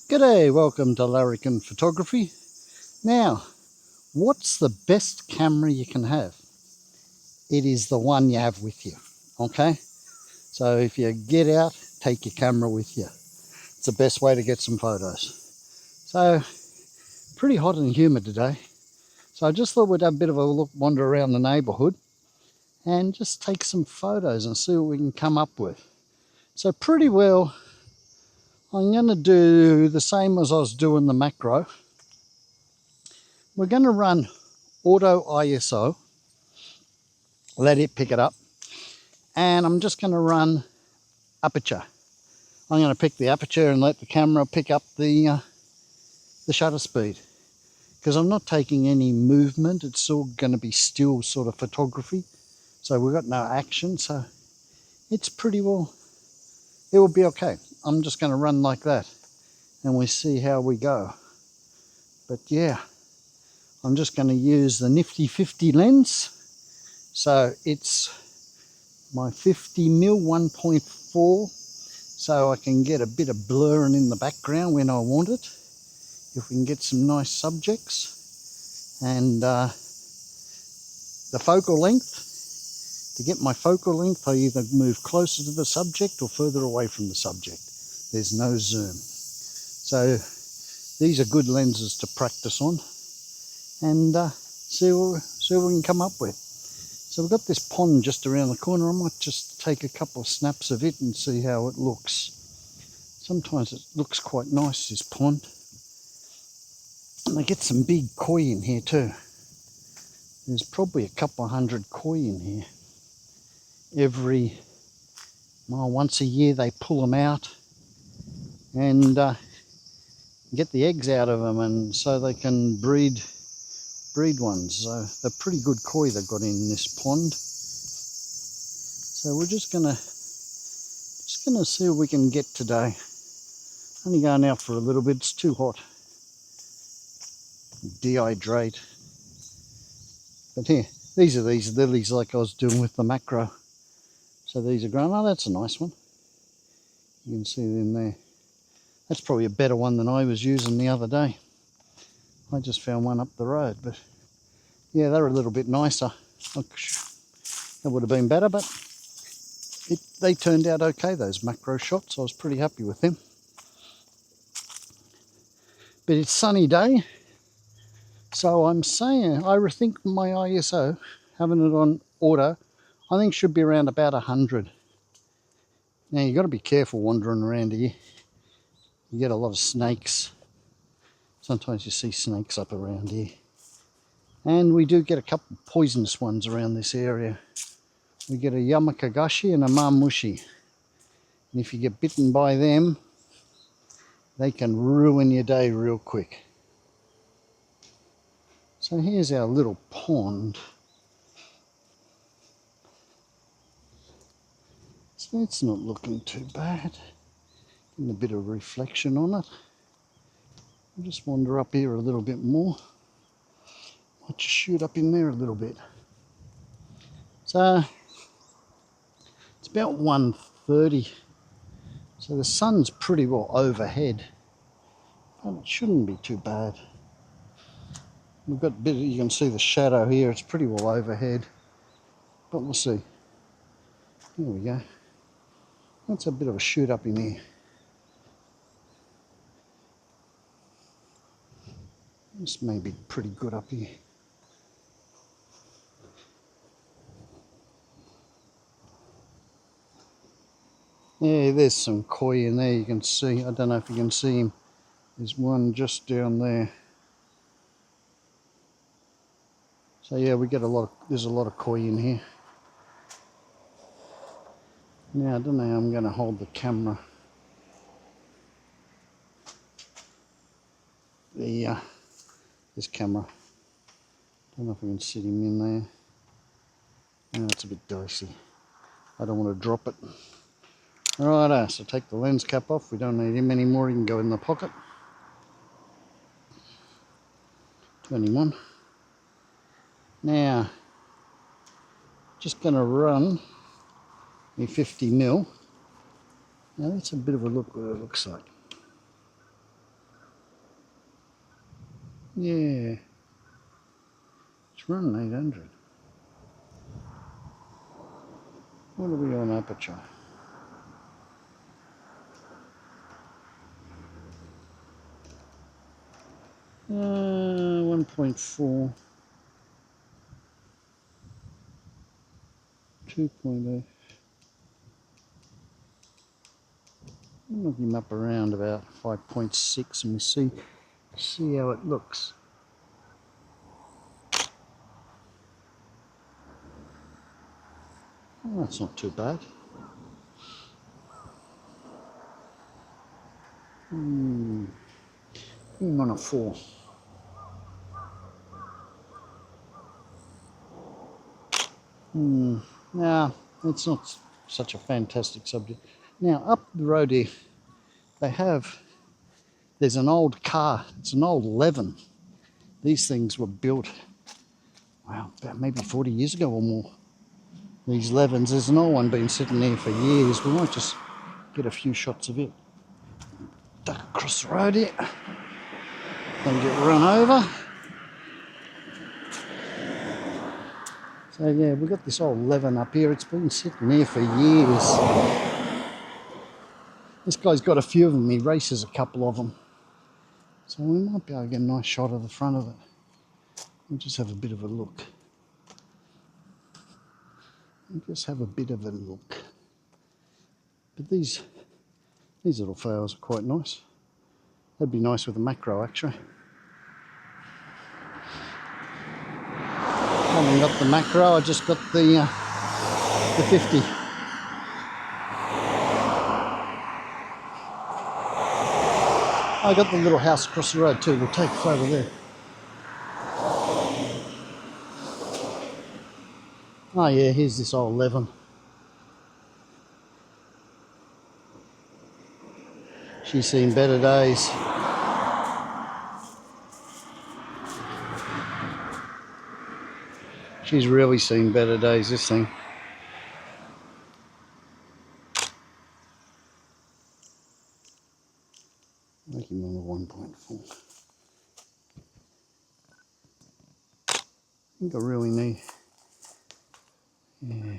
G'day, welcome to Larrikin Photography. Now, what's the best camera you can have? It is the one you have with you, okay? So if you get out, take your camera with you. It's the best way to get some photos. So, pretty hot and humid today. So I just thought we'd have a bit of a look, wander around the neighbourhood and just take some photos and see what we can come up with. So pretty well, I'm going to do the same as I was doing the macro. We're going to run auto ISO, let it pick it up, and I'm just going to run aperture. I'm going to pick the aperture and let the camera pick up the shutter speed, because I'm not taking any movement. It's all going to be still sort of photography, so we've got no action, so it's pretty well, it will be okay. I'm just going to run like that and we see how we go. But yeah, I'm just going to use the nifty 50 lens. So it's my 50mm 1.4, so I can get a bit of blurring in the background when I want it, if we can get some nice subjects. And the focal length, to get my focal length, I either move closer to the subject or further away from the subject. There's no zoom. So these are good lenses to practice on and see what we can come up with. So we've got this pond just around the corner. I might just take a couple of snaps of it and see how it looks. Sometimes it looks quite nice, this pond. And I get some big koi in here too. There's probably a couple of hundred koi in here. Once a year they pull them out and get the eggs out of them, and so they can breed ones. So they're pretty good koi they've got in this pond. So we're just gonna see what we can get today. Only going out for a little bit, it's too hot. Dehydrate. But here, these are these lilies like I was doing with the macro. So these are grown. Oh, that's a nice one. You can see them there. That's probably a better one than I was using the other day. I just found one up the road, but yeah, they're a little bit nicer. That would have been better, but they turned out okay, those macro shots. I was pretty happy with them. But it's sunny day, so I'm saying I think my ISO, having it on auto, I think should be around about 100. Now you've got to be careful wandering around here. You get a lot of snakes. Sometimes you see snakes up around here. And we do get a couple of poisonous ones around this area. We get a yamakagashi and a mamushi. And if you get bitten by them, they can ruin your day real quick. So here's our little pond. So it's not looking too bad. Getting a bit of reflection on it. I'll just wander up here a little bit more. Might just shoot up in there a little bit. So it's about 1:30. So the sun's pretty well overhead, but it shouldn't be too bad. We've got a bit, you can see the shadow here, it's pretty well overhead, but we'll see. Here we go. That's a bit of a shoot up in here. This may be pretty good up here. Yeah, there's some koi in there, you can see. I don't know if you can see him. There's one just down there. So yeah, we get there's a lot of koi in here. Now I don't know how I'm going to hold the camera. This camera. Don't know if I can sit him in there. Oh, it's a bit dicey. I don't want to drop it. Alright, so take the lens cap off. We don't need him anymore. He can go in the pocket. Turn him on. Now, just going to run my 50mm. Now that's a bit of a look what it looks like. Yeah, it's running 800. What are we on aperture? Uh, 1.4, 2.8. I'm looking up around about 5.6 and we see how it looks. Oh, that's not too bad. I'm on a 4. Now, it's not such a fantastic subject. Now, up the road here, there's an old car. It's an old Levin. These things were built, wow, about maybe 40 years ago or more. These Levins, there's an old one been sitting there for years. We might just get a few shots of it. Duck across the road here. Don't get run over. So yeah, we've got this old Levin up here. It's been sitting there for years. This guy's got a few of them. He races a couple of them. So we might be able to get a nice shot of the front of it. We'll just have a bit of a look. But these little flowers are quite nice. That'd be nice with a macro, actually. I haven't got the macro. I just got the 50. I got the little house across the road too. We'll take a photo there. Oh yeah, here's this old Levin. She's seen better days. She's really seen better days, this thing. Making on a 1.4. I think I really need. Yeah.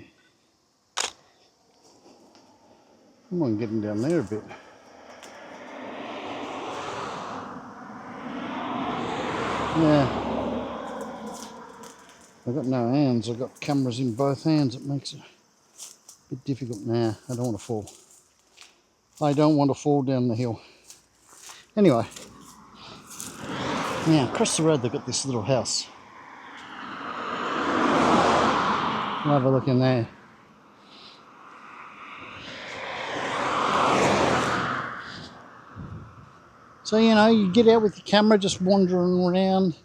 Come on, getting down there a bit. Yeah. I've got no hands. I've got cameras in both hands. It makes it a bit difficult. Nah, I don't want to fall. I don't want to fall down the hill. Anyway. Now, across the road they've got this little house. We'll have a look in there. So, you know, you get out with your camera just wandering around.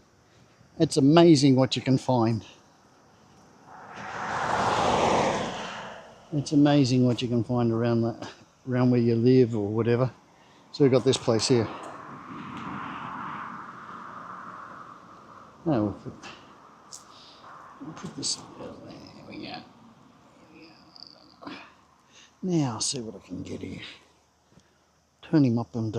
It's amazing what you can find. It's amazing what you can find around where you live or whatever. So we've got this place here. Now we'll put this there. We go. Now I'll see what I can get here. Turn him up and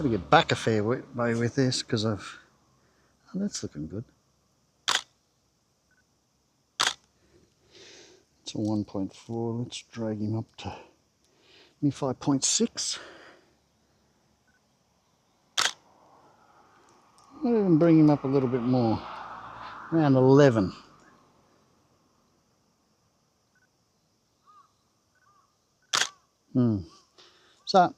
got to get back a fair way with this because oh, that's looking good. It's a 1.4. Let's drag him up to me 5.6. I'll even bring him up a little bit more. Around 11. So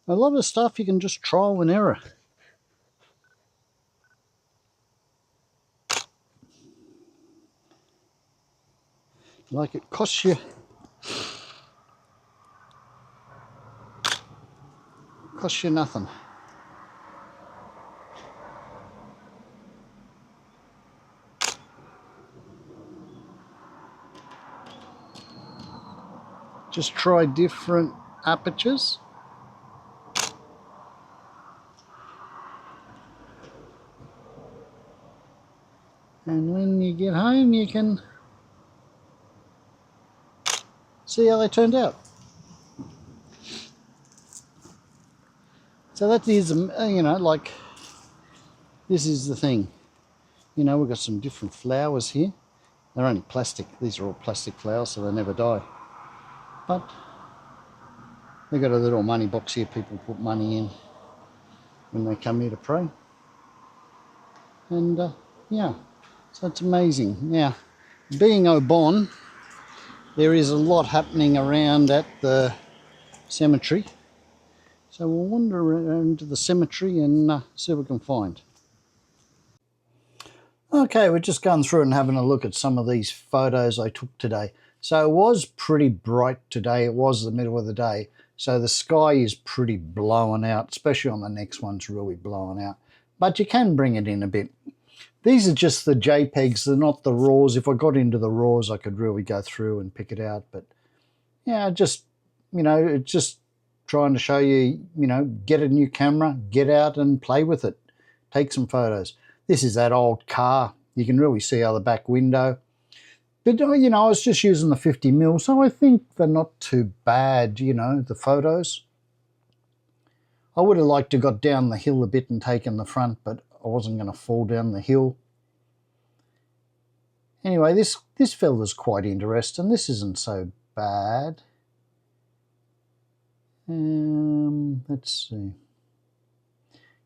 a lot of stuff you can just trial and error. Like it costs you nothing. Just try different apertures. And when you get home, you can see how they turned out. So that is, you know, like, this is the thing. You know, we've got some different flowers here. They're only plastic. These are all plastic flowers, so they never die. But we've got a little money box here. People put money in when they come here to pray. And yeah, so it's amazing. Now, being Aubonne, there is a lot happening around at the cemetery. So we'll wander around to the cemetery and see what we can find. Okay, we're just going through and having a look at some of these photos I took today. So it was pretty bright today. It was the middle of the day. So the sky is pretty blown out, especially on the next one's really blown out. But you can bring it in a bit. These are just the JPEGs, they're not the RAWs. If I got into the RAWs, I could really go through and pick it out. But yeah, just, you know, it's just trying to show you, you know, get a new camera, get out and play with it. Take some photos. This is that old car. You can really see out the back window. But, you know, I was just using the 50mm, so I think they're not too bad, you know, the photos. I would have liked to have got down the hill a bit and taken the front, but I wasn't going to fall down the hill. Anyway, this fella's quite interesting. This isn't so bad. Let's see.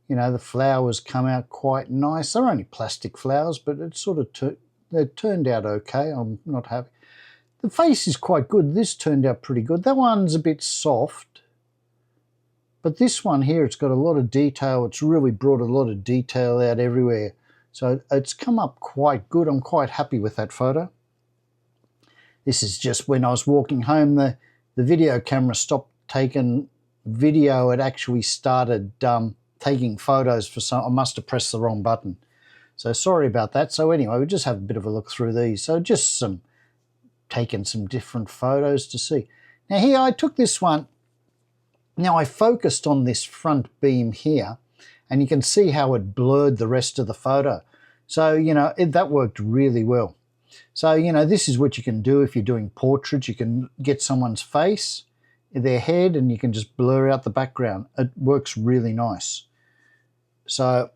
You know, the flowers come out quite nice. They're only plastic flowers, but it sort of they turned out okay. I'm not happy. The face is quite good. This turned out pretty good. That one's a bit soft. But this one here, it's got a lot of detail. It's really brought a lot of detail out everywhere. So it's come up quite good. I'm quite happy with that photo. This is just when I was walking home, the video camera stopped taking video. It actually started taking photos for some. I must have pressed the wrong button. So sorry about that. So anyway, we just have a bit of a look through these. So just taking some different photos to see. Now here I took this one. Now I focused on this front beam here, and you can see how it blurred the rest of the photo. So, you know, that worked really well. So, you know, this is what you can do if you're doing portraits. You can get someone's face, their head, and you can just blur out the background. It works really nice. So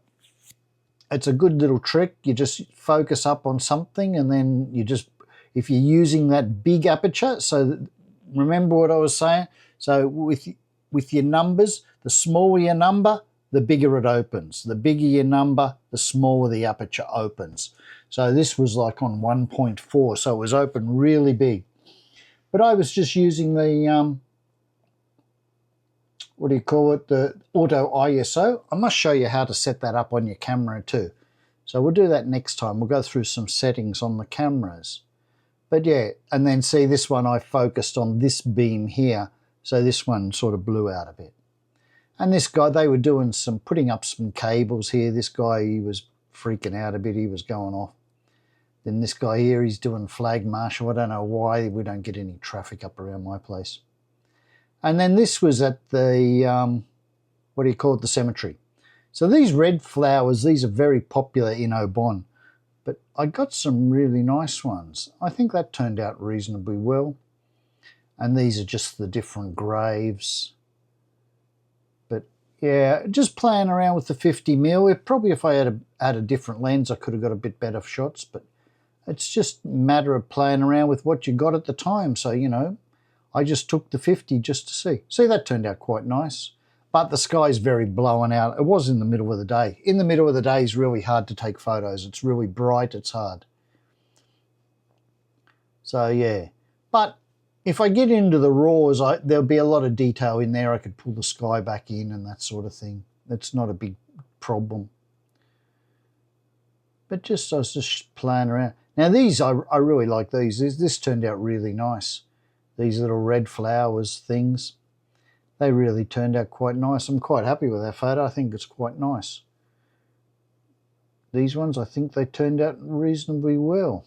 it's a good little trick. You just focus up on something, and then you just, if you're using that big aperture, so remember what I was saying? So with your numbers, the smaller your number, the bigger it opens. The bigger your number, the smaller the aperture opens. So this was like on 1.4, so it was open really big. But I was just using the, what do you call it, the auto ISO. I must show you how to set that up on your camera too. So we'll do that next time. We'll go through some settings on the cameras. But yeah, and then see this one, I focused on this beam here. So this one sort of blew out a bit. And this guy, they were doing putting up some cables here. This guy, he was freaking out a bit. He was going off. Then this guy here, he's doing flag marshal. I don't know why we don't get any traffic up around my place. And then this was at the, what do you call it, the cemetery. So these red flowers, these are very popular in Aubonne. But I got some really nice ones. I think that turned out reasonably well. And these are just the different graves. But yeah, just playing around with the 50mm. Probably if I had a different lens, I could have got a bit better shots. But it's just a matter of playing around with what you got at the time. So, you know, I just took the 50 just to see. See, that turned out quite nice. But the sky's very blown out. It was in the middle of the day. In the middle of the day is really hard to take photos. It's really bright. It's hard. So, yeah. But if I get into the RAWs, there'll be a lot of detail in there. I could pull the sky back in and that sort of thing. That's not a big problem. But I was just playing around. Now these, I really like these. This turned out really nice. These little red flowers things. They really turned out quite nice. I'm quite happy with that photo. I think it's quite nice. These ones, I think they turned out reasonably well.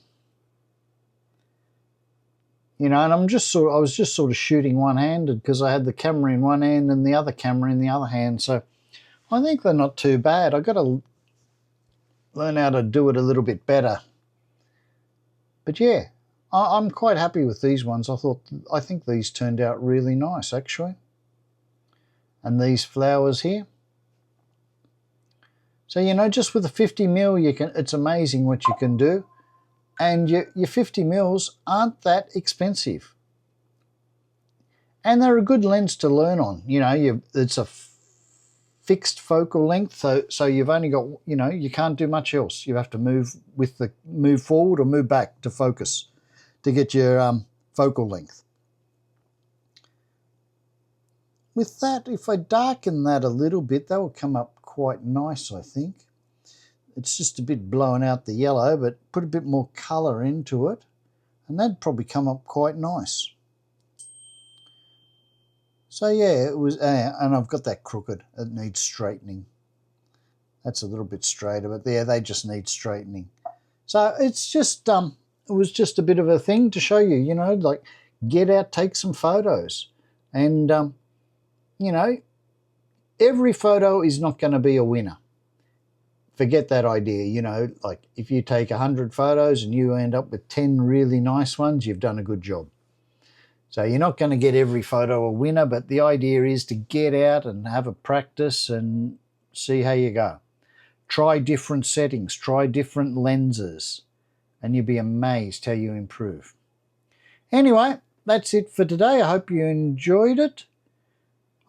You know, and I was just sort of shooting one-handed because I had the camera in one hand and the other camera in the other hand. So I think they're not too bad. I've got to learn how to do it a little bit better. But yeah, I'm quite happy with these ones. I think these turned out really nice actually. And these flowers here. So just with a 50mm, it's amazing what you can do. And your 50mm aren't that expensive. And they're a good lens to learn on. It's a fixed focal length, so you've only got, you can't do much else. You have to move forward or move back to focus to get your focal length. With that, if I darken that a little bit, that will come up quite nice, I think. It's just a bit blowing out the yellow, but put a bit more colour into it, and that'd probably come up quite nice. So yeah, it was, and I've got that crooked. It needs straightening. That's a little bit straighter, but yeah, they just need straightening. So it's just, it was just a bit of a thing to show you, like get out, take some photos, and every photo is not going to be a winner. Forget that idea, like if you take 100 photos and you end up with 10 really nice ones, you've done a good job. So you're not going to get every photo a winner, but the idea is to get out and have a practice and see how you go. Try different settings, try different lenses, and you'll be amazed how you improve. Anyway, that's it for today. I hope you enjoyed it.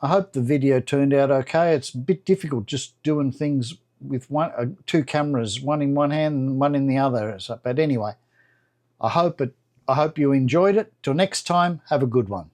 I hope the video turned out okay. It's a bit difficult just doing things with two cameras, one in one hand and one in the other. But anyway, I hope you enjoyed it. Till next time, have a good one.